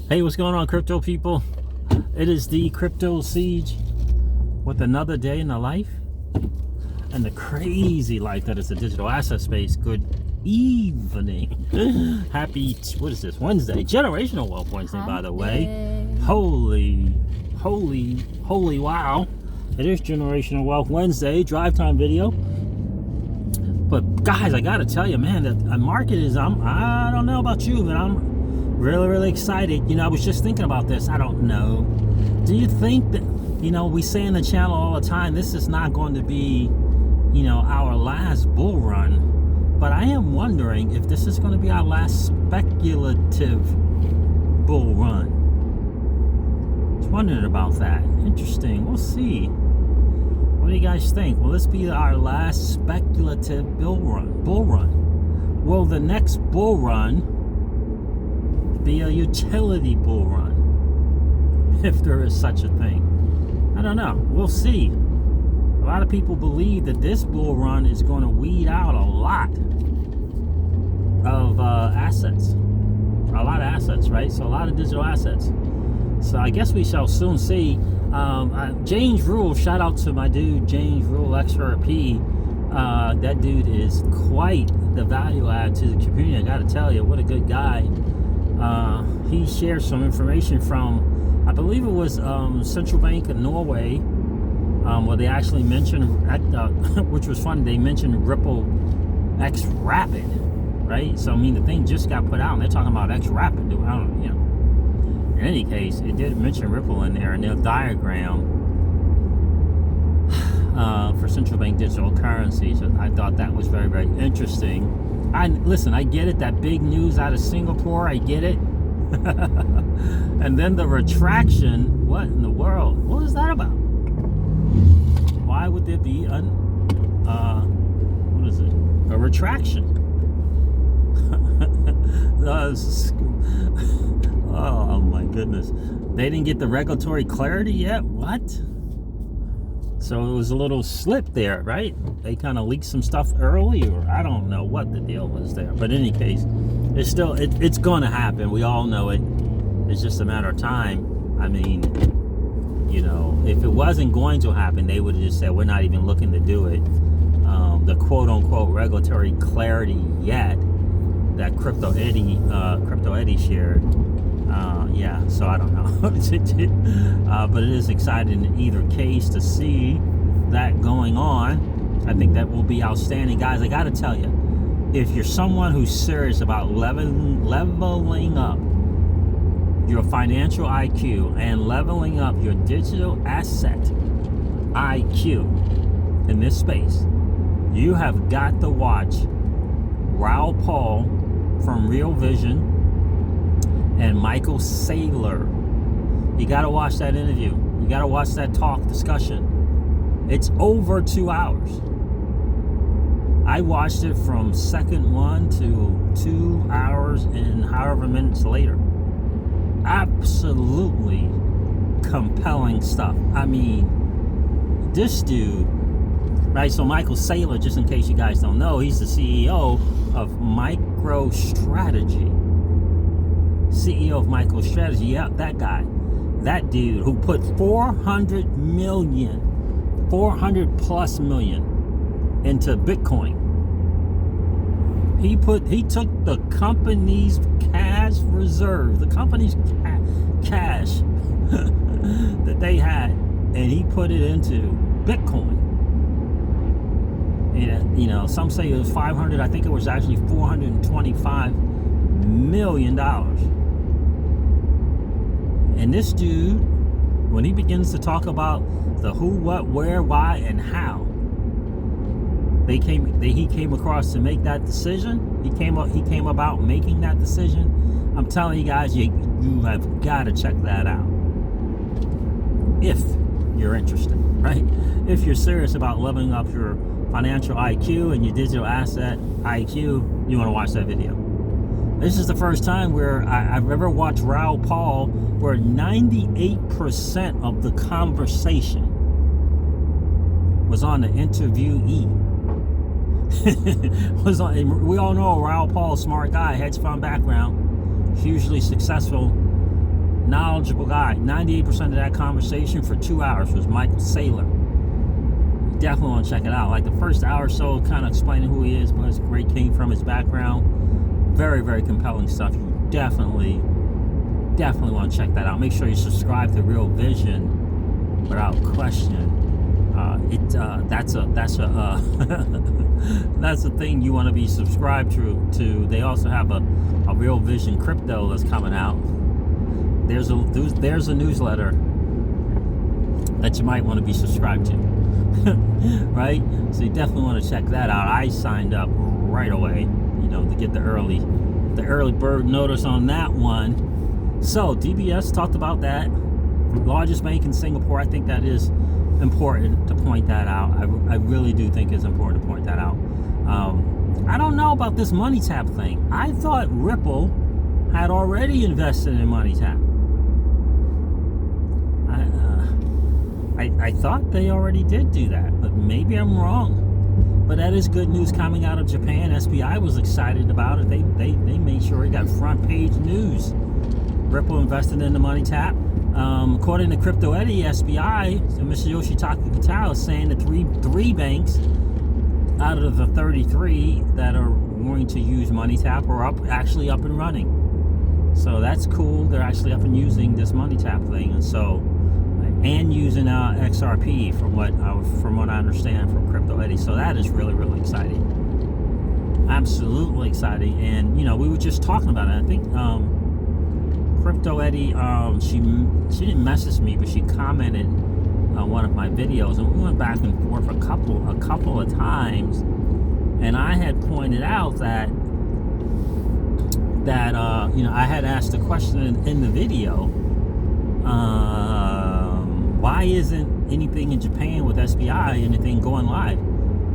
Hey, what's going on, crypto people? It is the Crypto Siege with another day in the life and the crazy life that is the digital asset space. Good evening. Happy, what is this, Wednesday? Generational Wealth Wednesday, by the way. Holy wow. It is Generational Wealth Wednesday, drive time video. But guys, I gotta tell you, man, the market is, I don't know about you, but I'm really excited. I was just thinking about this. I don't know. Do you think that, we say in the channel all the time, this is not going to be, our last bull run. But I am wondering if this is going to be our last speculative bull run. Just wondering about that. Interesting. We'll see. What do you guys think? Will this be our last speculative bull run? Will the next bull run be a utility bull run, if there is such a thing? I don't know. We'll see. A lot of people believe that this bull run is going to weed out a lot of assets. A lot of assets, right? So a lot of digital assets. So I guess we shall soon see. James Rule, shout out to my dude, James Rule, XRP. That dude is quite the value add to the community. I got to tell you, what a good guy. He shared some information from, I believe it was Central Bank of Norway, where they actually mentioned, which was funny, they mentioned Ripple X Rapid, right? So I mean, the thing just got put out, and they're talking about X Rapid. I don't know, In any case, it did mention Ripple in there, and their diagram for central bank digital currencies. I thought that was very interesting. Listen, I get it, that big news out of Singapore, I get it. And then the retraction, what in the world? What is that about? Why would there be a retraction? Oh my goodness. They didn't get the regulatory clarity yet? What? So it was a little slip there, right? They kind of leaked some stuff early, or I don't know what the deal was there. But in any case, it's going to happen. We all know it. It's just a matter of time. I mean, if it wasn't going to happen, they would have just said, we're not even looking to do it. The quote-unquote regulatory clarity yet that Crypto Eddie shared. So I don't know. But it is exciting in either case to see that going on. I think that will be outstanding. Guys, I got to tell you, if you're someone who's serious about leveling up your financial IQ and leveling up your digital asset IQ in this space, you have got to watch Raoul Pal from Real Vision and Michael Saylor. You got to watch that interview. You got to watch that discussion. It's over 2 hours. I watched it from second one to 2 hours and however minutes later. Absolutely compelling stuff. I mean, this dude, right? So Michael Saylor, just in case you guys don't know, he's the CEO of MicroStrategy. CEO of MicroStrategy, yeah, that guy, that dude who put 400 plus million into Bitcoin. He took the company's cash reserve, the company's cash that they had, and he put it into Bitcoin. And, some say it was 500, I think it was actually $425 million. And this dude, when he begins to talk about the who, what, where, why, and how he came across to make that decision, he came about making that decision, I'm telling you guys, you have got to check that out if you're interested, right? If you're serious about leveling up your financial IQ and your digital asset IQ, you want to watch that video. This is the first time where I've ever watched Raoul Pal where 98% of the conversation was on the interviewee. We all know Raoul Pal, smart guy, hedge fund background. hugely successful, knowledgeable guy. 98% of that conversation for 2 hours was Michael Saylor. You definitely want to check it out. Like the first hour or so, kind of explaining who he is, where he came from, his background. Very, very compelling stuff. You definitely want to check that out. Make sure you subscribe to Real Vision without question. That's a that's a thing you want to be subscribed to. They also have a Real Vision crypto that's coming out. There's a newsletter that you might want to be subscribed to. Right? So you definitely want to check that out. I signed up right away, to get the early bird notice on that one. So DBS talked about that. Largest bank in Singapore. I think that is important to point that out. I really do think it's important to point that out. I don't know about this MoneyTap thing. I thought Ripple had already invested in MoneyTap. I thought they already did do that, but maybe I'm wrong. But that is good news coming out of Japan. SBI was excited about it. They made sure it got front page news. Ripple invested in the MoneyTap. According to Crypto Eddie, SBI, Mr. Yoshitaka Kitao is saying that three banks out of the 33 that are going to use MoneyTap are actually up and running. So that's cool. They're actually up and using this MoneyTap thing, and using XRP from what I understand from Crypto Eddie. So that is really, really exciting. Absolutely exciting. And we were just talking about it. I think Crypto Eddie, she didn't message me, but she commented on one of my videos, and we went back and forth a couple of times. And I had pointed out that I had asked a question in the video. Why isn't anything in Japan with SBI, anything going live,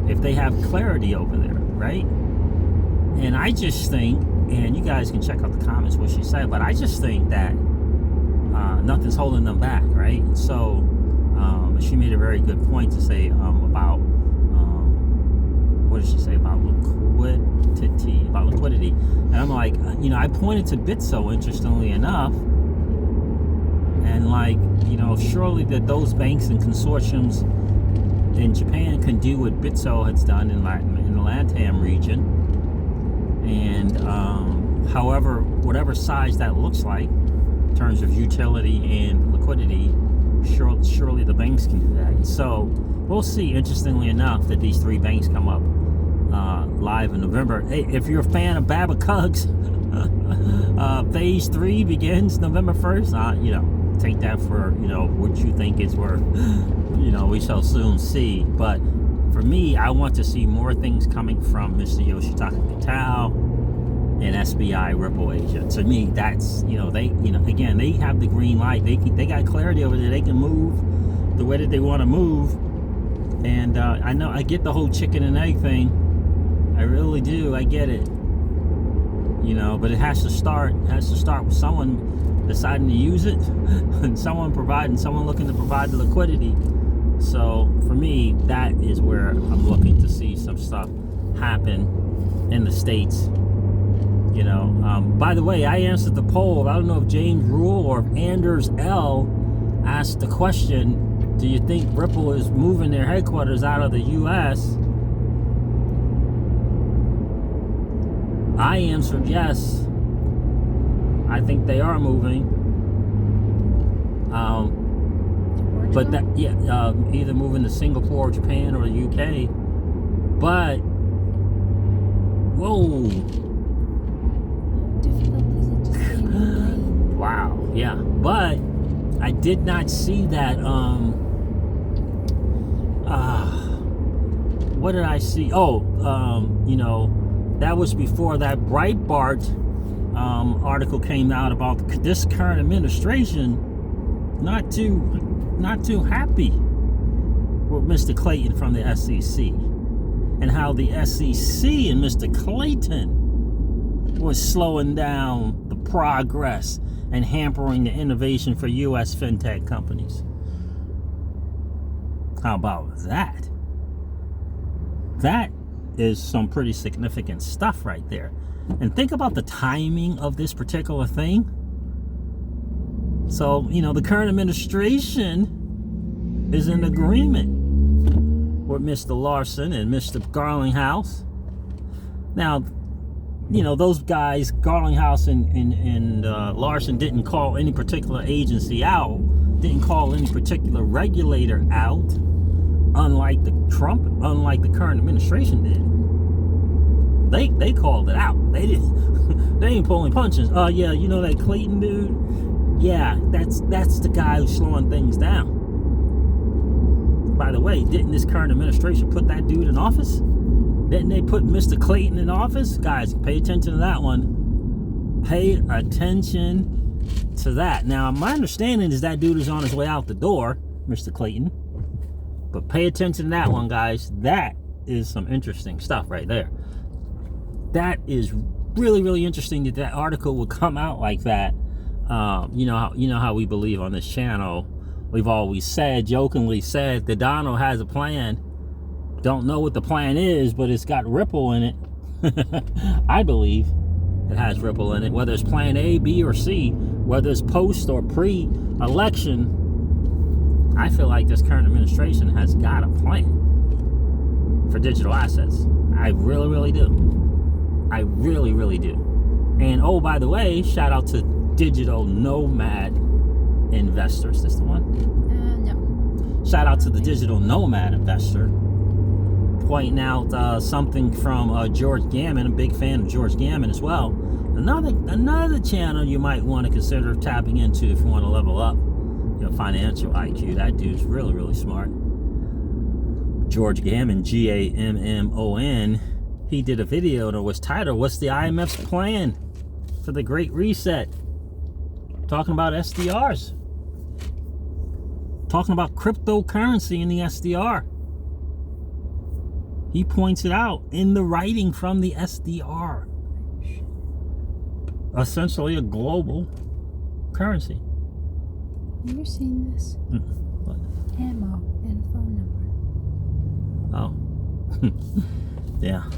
if they have clarity over there, right? And I just think, and you guys can check out the comments what she said, but I just think that nothing's holding them back, right? So she made a very good point to say about what did she say about liquidity? And I'm like, I pointed to Bitso, interestingly enough, and surely that those banks and consortiums in Japan can do what Bitso has done in the LATAM region. And however, whatever size that looks like in terms of utility and liquidity, surely the banks can do that. And so we'll see, interestingly enough, that these three banks come up live in November. Hey, if you're a fan of Babacugs, phase 3 begins November 1st. Take that for what you think it's worth. We shall soon see. But for me, I want to see more things coming from Mr. Yoshitaka Kitao and SBI Ripple Asia. To me, that's again, they have the green light. They got clarity over there. They can move the way that they want to move. And I know I get the whole chicken and egg thing. I really do. I get it. But it has to start with someone deciding to use it and someone looking to provide the liquidity. So for me, that is where I'm looking to see some stuff happen in the States. By the way, I answered the poll. I don't know if James Rule or if Anders L asked the question, do you think Ripple is moving their headquarters out of the US? I answered yes. I think they are moving. But that, either moving to Singapore, or Japan, or the UK. But whoa! Wow, yeah. But I did not see that. What did I see? Oh, that was before that Breitbart article came out about this current administration not too happy with Mr. Clayton from the SEC, and how the SEC and Mr. Clayton was slowing down the progress and hampering the innovation for U.S. fintech companies. How about that? That is some pretty significant stuff right there. And think about the timing of this particular thing. So, you know, the current administration is in agreement with Mr. Larson and Mr. Garlinghouse. Now, you know, those guys, Garlinghouse and Larson, didn't call any particular agency out, didn't call any particular regulator out, unlike the current administration did. They called it out. They ain't pulling punches. Yeah, you know that Clayton dude? Yeah, that's the guy who's slowing things down. By the way, didn't this current administration put that dude in office? Didn't they put Mr. Clayton in office? Guys, pay attention to that one. Pay attention to that. Now, my understanding is that dude is on his way out the door, Mr. Clayton. But pay attention to that one, guys. That is some interesting stuff right there. That is really, really interesting that that article would come out like that. You know how we believe on this channel. We've always said, jokingly said, that Donald has a plan. Don't know what the plan is, but it's got Ripple in it. I believe it has Ripple in it. Whether it's plan A, B, or C, whether it's post or pre-election, I feel like this current administration has got a plan for digital assets. I really, really do. I really, really do. And oh, by the way, shout out to Digital Nomad Investors. Is this the one? No. Shout out to the Digital Nomad Investor, pointing out something from George Gammon. I'm a big fan of George Gammon as well. Another channel you might want to consider tapping into if you want to level up your financial IQ. That dude's really, really smart. George Gammon, Gammon. He did a video and it was titled, "What's the IMF's plan for the Great Reset?" Talking about SDRs. Talking about cryptocurrency in the SDR. He points it out in the writing from the SDR. Essentially a global currency. Have you seen this? What? Ammo and phone number. Oh. Yeah.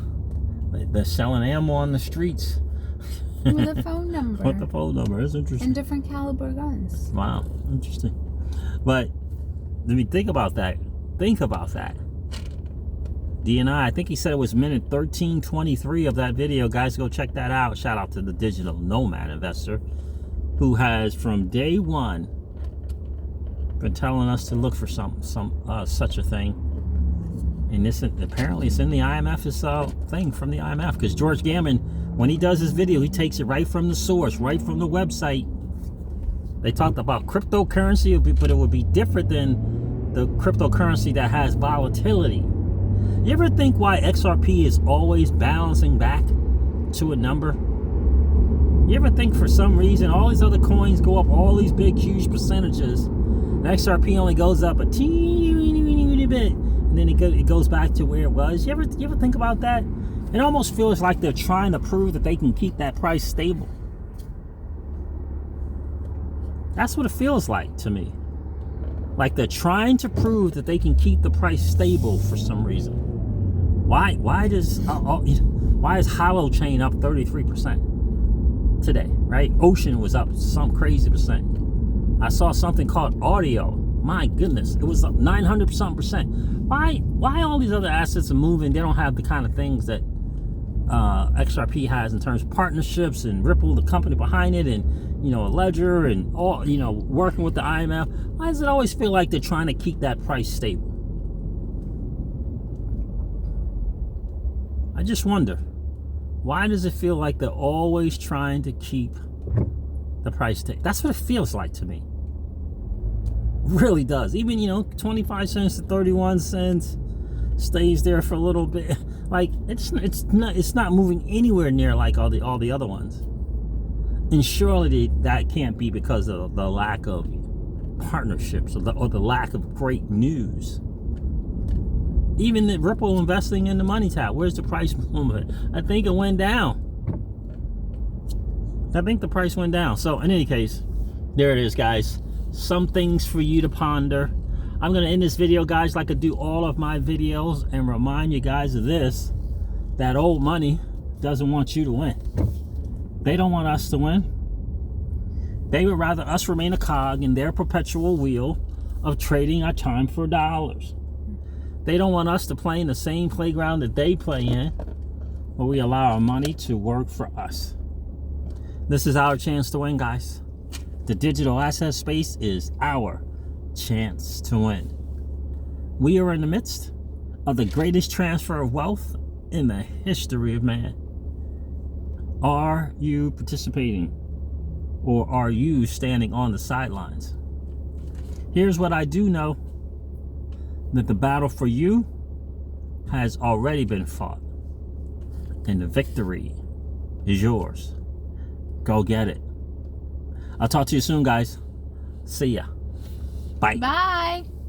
They're selling ammo on the streets. With a phone number. With the phone number. That's interesting. And different caliber guns. Wow. Interesting. But let me think about that. Think about that. DNI, I think he said it was minute 13:23 of that video. Guys, go check that out. Shout out to the Digital Nomad Investor, who has from day one been telling us to look for such a thing. And this apparently it's in the IMF's thing from the IMF, because George Gammon, when he does his video, he takes it right from the source, right from the website. They talked about cryptocurrency, but it would be different than the cryptocurrency that has volatility. You ever think why XRP is always balancing back to a number? You ever think for some reason all these other coins go up all these big, huge percentages, and XRP only goes up a teeny bit, and then it goes back to where it was? You ever think about that? It almost feels like they're trying to prove that they can keep that price stable. That's what it feels like to me. Like they're trying to prove that they can keep the price stable for some reason. Why is Holochain up 33% today, right? Ocean was up some crazy percent. I saw something called Audio. My goodness, it was up 900%. Why all these other assets are moving? They don't have the kind of things that XRP has in terms of partnerships and Ripple, the company behind it, and a Ledger, and all, working with the IMF. Why does it always feel like they're trying to keep that price stable? I just wonder, why does it feel like they're always trying to keep the price stable? That's what it feels like to me. Really does. Even 25 cents to 31 cents stays there for a little bit. Like it's not moving anywhere near like all the other ones. And surely that can't be because of the lack of partnerships or the lack of great news. Even the Ripple investing in the money tap, where's the price movement? I think it went down. I think the price went down. So in any case, there it is, guys. Some things for you to ponder. I'm going to end this video, guys, like I do all of my videos, and remind you guys of this. That old money doesn't want you to win. They don't want us to win. They would rather us remain a cog in their perpetual wheel of trading our time for dollars. They don't want us to play in the same playground that they play in, where we allow our money to work for us. This is our chance to win, guys. The digital asset space is our chance to win. We are in the midst of the greatest transfer of wealth in the history of man. Are you participating, or are you standing on the sidelines? Here's what I do know, that the battle for you has already been fought, and the victory is yours. Go get it. I'll talk to you soon, guys. See ya. Bye. Bye.